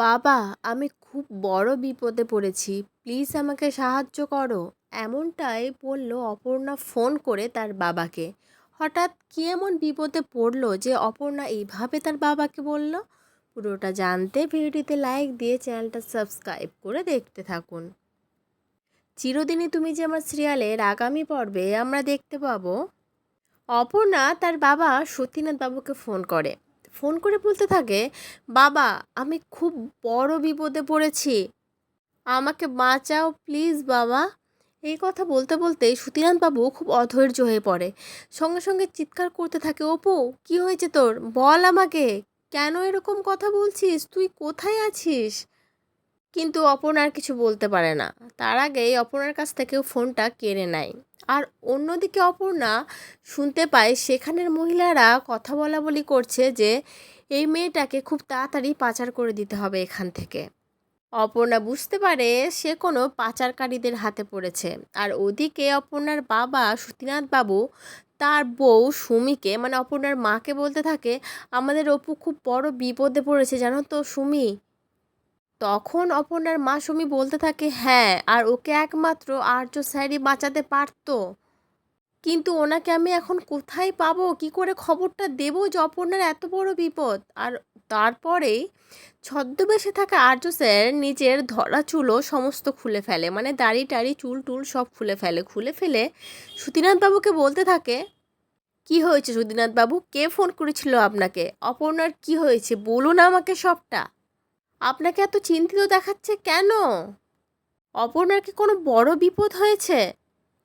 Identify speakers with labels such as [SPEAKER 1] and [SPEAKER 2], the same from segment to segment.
[SPEAKER 1] বাবা, আমি খুব বড় বিপদে পড়েছি। প্লিজ আমাকে সাহায্য করো। এমনটাই বলল অপর্ণা ফোন করে তার বাবাকে। হঠাৎ কি এমন বিপদে পড়ল যে অপর্ণা এইভাবে তার বাবাকে বলল? পুরোটা জানতে ভিডিওটিতে লাইক দিয়ে চ্যানেলটা সাবস্ক্রাইব করে দেখতে থাকুন। চিরদিনই তুমি যে আমার সিরিয়ালের আগামী পর্বে আমরা দেখতে পাবো অপর্ণা তার বাবা সত্যিনাথ বাবুকে ফোন করে বলতে থাকে, বাবা, আমি খুব বড় বিপদে পড়েছি, আমাকে বাঁচাও প্লিজ বাবা। এই কথা বলতে বলতেই সতীনাথ বাবু খুব অধৈর্য হয়ে পড়ে। সঙ্গে সঙ্গে চিৎকার করতে থাকে, অপু, কি হয়েছে তোর, বল আমাকে, কেন এরকম কথা বলছিস, তুই কোথায় আছিস? কিন্তু অপর্ণা আর কিছু বলতে পারে না। তার আগেই অপর্ণার কাছ থেকেও ফোনটা কেড়ে নেয়। আর অন্যদিকে অপর্ণা শুনতে পায় সেখানের মহিলারা কথা বলা বলি করছে যে এই মেয়েটাকে খুব তাড়াতাড়ি পাচার করে দিতে হবে এখান থেকে। অপর্ণা বুঝতে পারে সে কোনো পাচারকারীদের হাতে পড়েছে। আর ওদিকে অপর্ণার বাবা সতীনাথ বাবু তার বউ সুমিকে, মানে অপর্ণার মাকে বলতে থাকে, আমাদের অপু খুব বড় বিপদে পড়েছে জানো তো সুমি। তখন অপর্ণার মা সুমি বলতে থাকে, হ্যাঁ, আর ওকে একমাত্র আর্য স্যারই বাঁচাতে পারতো, কিন্তু ওনাকে আমি এখন কোথায় পাবো, কি করে খবরটা দেবো যে অপর্ণার এত বড় বিপদ? আর তারপরেই ছদ্মবেশে থাকা আর্য স্যার নিজের ধরা চুলও সমস্ত খুলে ফেলে, মানে দাড়ি টাড়ি চুল টুল সব খুলে ফেলে সুধীনাথ বাবুকে বলতে থাকে, কি হয়েছে সুধীনাথ বাবু, কে ফোন করেছিল আপনাকে, অপর্ণার কি হয়েছে বলুন আমাকে সবটা, আপনাকে এত চিন্তিত দেখাচ্ছে কেন, অপর্ণার কি কোনো বড় বিপদ হয়েছে?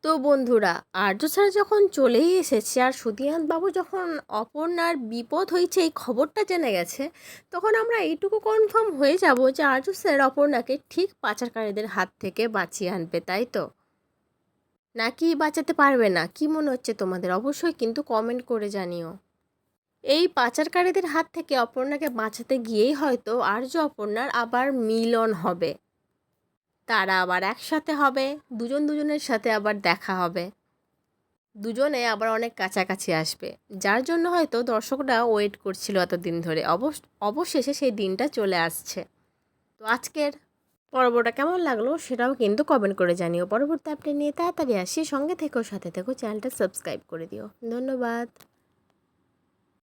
[SPEAKER 1] তো বন্ধুরা, আর্য স্যার যখন চলেই এসেছে আর সুধীনাথ বাবু যখন অপর্ণার বিপদ হয়েছে এই খবরটা জেনে গেছে, তখন আমরা এইটুকু কনফার্ম হয়ে যাব যে আর্য স্যার অপর্ণাকে ঠিক পাচারকারীদের হাত থেকে বাঁচিয়ে আনবে, তাই তো? নাকি বাঁচাতে পারবে না? কি মনে হচ্ছে তোমাদের? অবশ্যই কিন্তু কমেন্ট করে জানিও। এই পাচারকারীদের হাত থেকে অপর্ণাকে বাঁচাতে গিয়েই হয়তো আর্য অপর্ণার আবার মিলন হবে, তারা আবার একসাথে হবে, দুজনের সাথে আবার দেখা হবে, দুজনে আবার অনেক কাছাকাছি আসবে, যার জন্য হয়তো দর্শকরা ওয়েট করছিল এতদিন ধরে। অবশেষে সেই দিনটা চলে আসছে। তো আজকের পর্বটা কেমন লাগলো সেটাও কিন্তু কমেন্ট করে জানিও। পরবর্তী আপডেট নিয়ে তাড়াতাড়ি আসি, সঙ্গে থেকো, সাথে থেকো, চ্যানেলটা সাবস্ক্রাইব করে দিও। ধন্যবাদ।